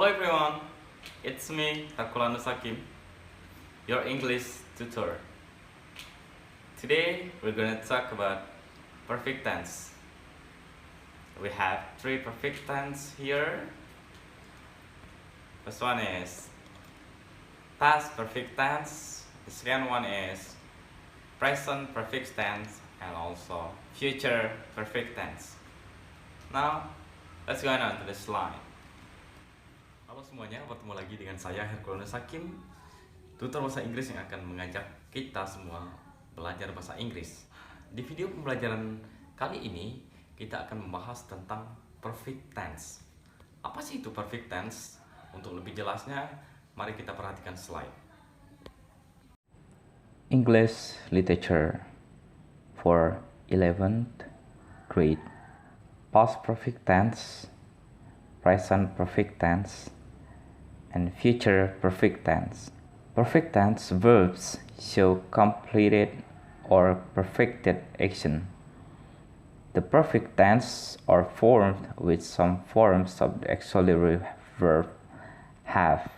Hello everyone, it's me Takulano Sakim, your English tutor. Today we're gonna talk about perfect tense. We have three perfect tense here. First one is past perfect tense. The second one is present perfect tense and also future perfect tense. Now let's go on to the slide. Halo semuanya, bertemu lagi dengan saya Hercules Hakim, tutor bahasa Inggris yang akan mengajak kita semua belajar bahasa Inggris. Di video pembelajaran kali ini kita akan membahas tentang perfect tense. Apa sih itu perfect tense? Untuk lebih jelasnya, mari kita perhatikan slide. English literature for 11th grade. Past perfect tense, present perfect tense, and future perfect tense. Perfect tense verbs show completed or perfected action. The perfect tense are formed with some forms of the auxiliary verb have.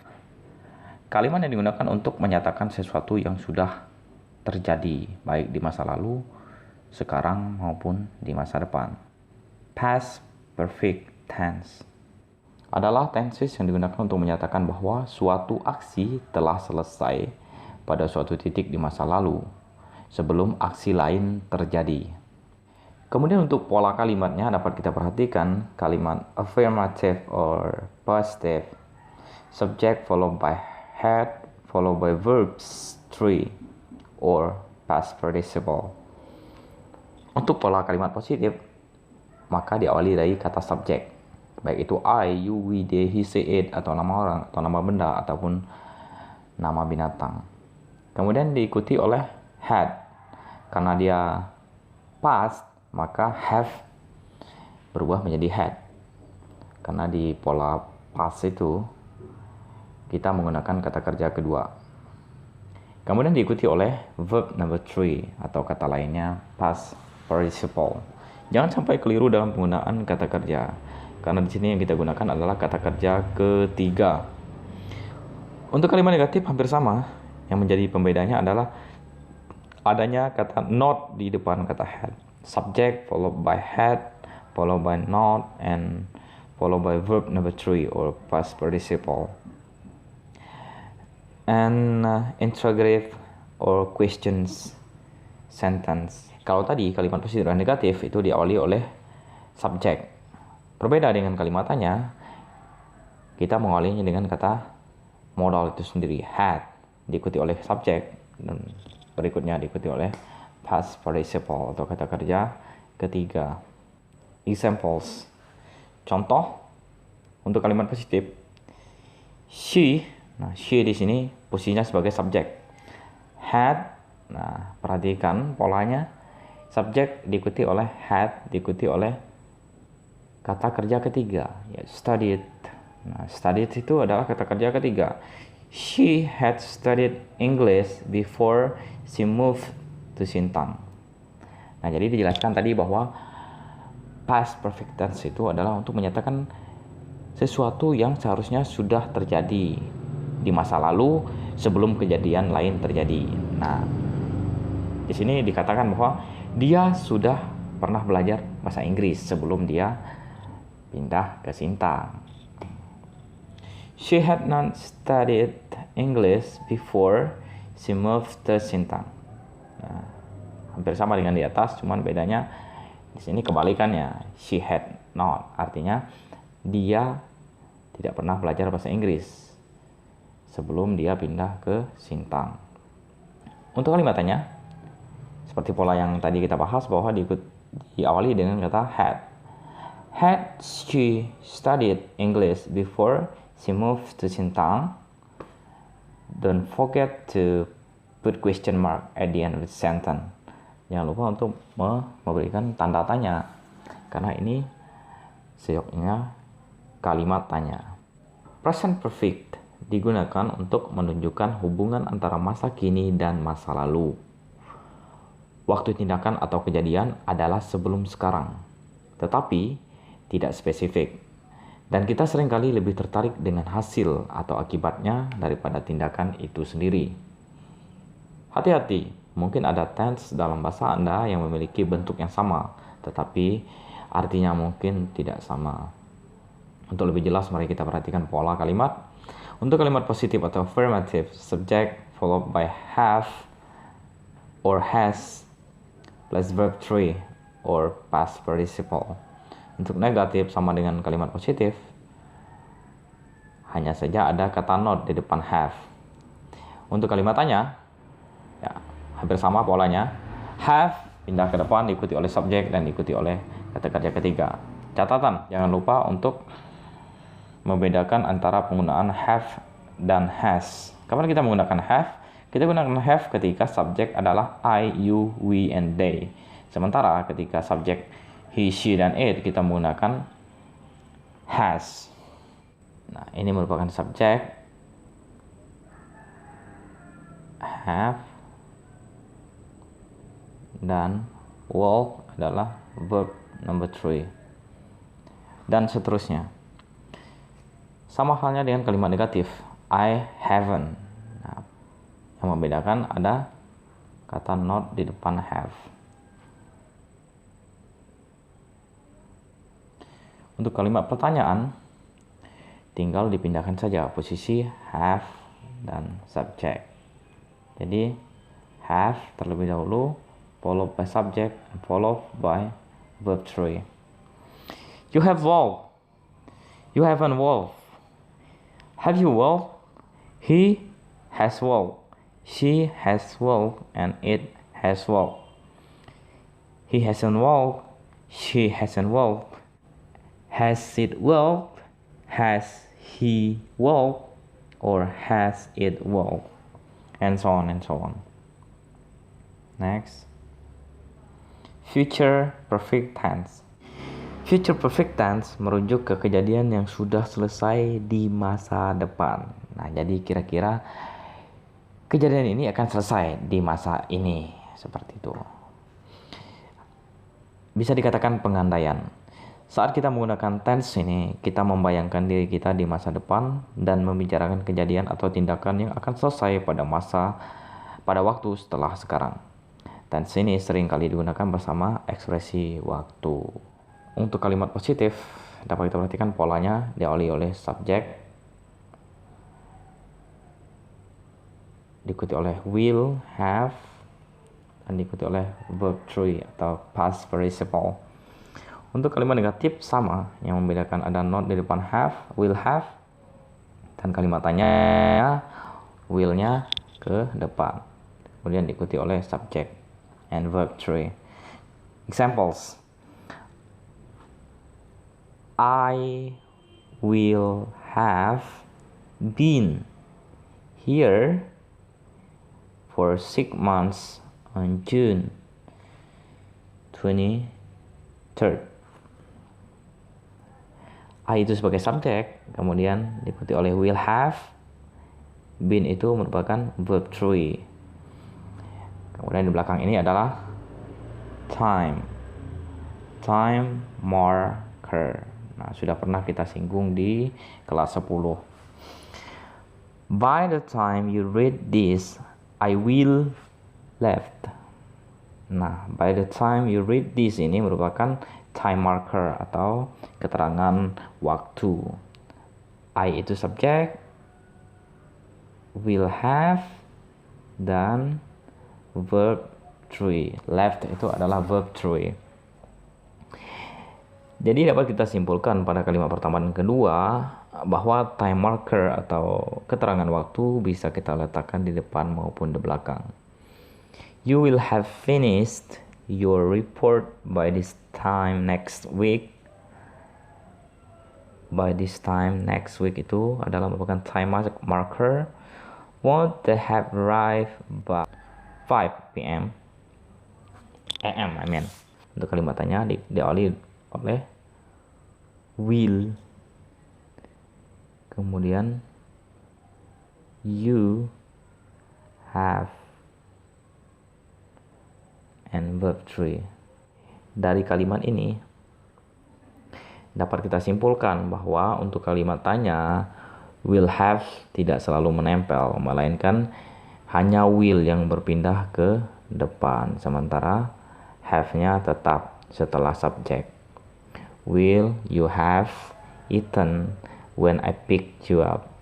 Kalimat yang digunakan untuk menyatakan sesuatu yang sudah terjadi, baik di masa lalu, sekarang maupun di masa depan. Past perfect tense adalah tenses yang digunakan untuk menyatakan bahwa suatu aksi telah selesai pada suatu titik di masa lalu, sebelum aksi lain terjadi. Kemudian untuk pola kalimatnya dapat kita perhatikan kalimat affirmative or positive, subject followed by had followed by verbs 3 or past participle. Untuk pola kalimat positif, maka diawali dari kata subjek, baik itu I, you, we, they, he, she, it, atau nama orang, atau nama benda, ataupun nama binatang. Kemudian diikuti oleh had. Karena dia past, maka have berubah menjadi had. Karena di pola past itu, kita menggunakan kata kerja kedua. Kemudian diikuti oleh verb number 3, atau kata lainnya past participle. Jangan sampai keliru dalam penggunaan kata kerja, karena di sini yang kita gunakan adalah kata kerja ketiga. Untuk kalimat negatif hampir sama. Yang menjadi pembedanya adalah adanya kata not di depan kata had. Subject followed by had, followed by not, and followed by verb number 3 or past participle. And interrogative or questions sentence. Kalau tadi kalimat positif dan negatif itu diawali oleh subject. Berbeda dengan kalimatannya, kita mengawalinya dengan kata modal itu sendiri, had, diikuti oleh subjek, dan berikutnya diikuti oleh past participle atau kata kerja ketiga. Examples. Contoh untuk kalimat positif. She, she di sini posisinya sebagai subjek. Had, perhatikan polanya. Subjek diikuti oleh had, diikuti oleh kata kerja ketiga, ya, studied. Studied itu adalah kata kerja ketiga. She had studied English before she moved to Sintang. Jadi dijelaskan tadi bahwa past perfect tense itu adalah untuk menyatakan sesuatu yang seharusnya sudah terjadi di masa lalu sebelum kejadian lain terjadi. Di sini dikatakan bahwa dia sudah pernah belajar bahasa Inggris sebelum dia pindah ke Sintang. She had not studied English before she moved to Sintang. Hampir sama dengan di atas, cuman bedanya di sini kebalikannya. She had not, artinya dia tidak pernah belajar bahasa Inggris sebelum dia pindah ke Sintang. Untuk kalimatannya, seperti pola yang tadi kita bahas bahwa diawali dengan kata had. Had she studied English before she moved to Sintang? Don't forget to put question mark at the end of the sentence. Jangan lupa untuk memberikan tanda tanya, karena ini seyoknya kalimat tanya. Present perfect digunakan untuk menunjukkan hubungan antara masa kini dan masa lalu. Waktu tindakan atau kejadian adalah sebelum sekarang, tetapi tidak spesifik. Dan kita seringkali lebih tertarik dengan hasil atau akibatnya daripada tindakan itu sendiri. Hati-hati, mungkin ada tense dalam bahasa Anda yang memiliki bentuk yang sama, tetapi artinya mungkin tidak sama. Untuk lebih jelas, mari kita perhatikan pola kalimat. Untuk kalimat positif atau affirmative, subject followed by have or has plus verb 3 or past participle. Untuk negatif sama dengan kalimat positif, hanya saja ada kata not di depan have. Untuk kalimat tanya, ya, hampir sama polanya. Have pindah ke depan diikuti oleh subjek dan diikuti oleh kata kerja ketiga. Catatan, jangan lupa untuk membedakan antara penggunaan have dan has. Kapan kita menggunakan have? Kita gunakan have ketika subjek adalah I, you, we, and they. Sementara ketika subjek he, she, dan it, kita menggunakan has. Nah, ini merupakan subjek have dan walk adalah verb number 3 dan seterusnya. Sama halnya dengan kalimat negatif I haven't. Nah, yang membedakan ada kata not di depan have. Untuk kalimat pertanyaan, tinggal dipindahkan saja posisi have dan subject. Jadi have terlebih dahulu, followed by subject, and followed by verb 3. You have walked. You haven't walked. Have you walked? He has walked. She has walked, and it has walked. He hasn't walked. She hasn't walked. Has it walked? Has he walked? Or has it walked? And so on and so on. Next. Future perfect tense. Future perfect tense merujuk ke kejadian yang sudah selesai di masa depan. Nah, jadi kira-kira kejadian ini akan selesai di masa ini. Seperti itu. Bisa dikatakan pengandaian. Saat kita menggunakan tense ini, kita membayangkan diri kita di masa depan dan membicarakan kejadian atau tindakan yang akan selesai pada waktu setelah sekarang. Tense ini sering kali digunakan bersama ekspresi waktu. Untuk kalimat positif, dapat kita perhatikan polanya diawali oleh subjek, diikuti oleh will, have, dan diikuti oleh verb 3 atau past participle. Untuk kalimat negatif sama, yang membedakan ada not di depan have, will have, dan kalimat tanya will-nya ke depan. Kemudian diikuti oleh subject and verb 3. Examples. I will have been here for 6 months on June 23rd. I itu sebagai subjek, kemudian diikuti oleh will have. Been itu merupakan verb 3. Kemudian di belakang ini adalah time marker. Nah, sudah pernah kita singgung di kelas 10. By the time you read this, I will left. Nah, by the time you read this ini merupakan time marker atau keterangan waktu. I itu subjek, will have, dan verb 3. Left itu adalah verb 3. Jadi dapat kita simpulkan pada kalimat pertama dan kedua bahwa time marker atau keterangan waktu bisa kita letakkan di depan maupun di belakang. You will have finished your report by this time next week. By this time next week itu adalah merupakan time marker. Won't they have arrived by 5 p.m. AM, Untuk kalimat tanya diawali oleh will. Kemudian you have and verb 3. Dari kalimat ini dapat kita simpulkan bahwa untuk kalimat tanya, will have tidak selalu menempel, melainkan hanya will yang berpindah ke depan, sementara have-nya tetap setelah subjek. Will you have eaten when I picked you up?